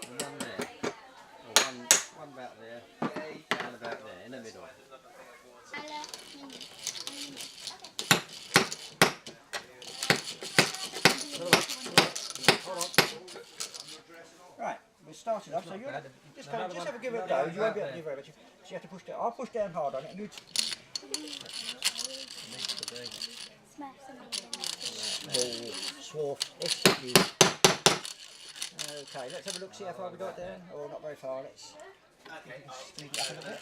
And one there. Or one about there. And about there, in the middle. Hold on. Right, we're starting off, so you just have a give it a go. You won't be able to do very much. So you have to push down. I'll push down hard on it and you swarf. Okay, let's have a look, see how far we got down. Or not very far, let's sneak it up a little bit.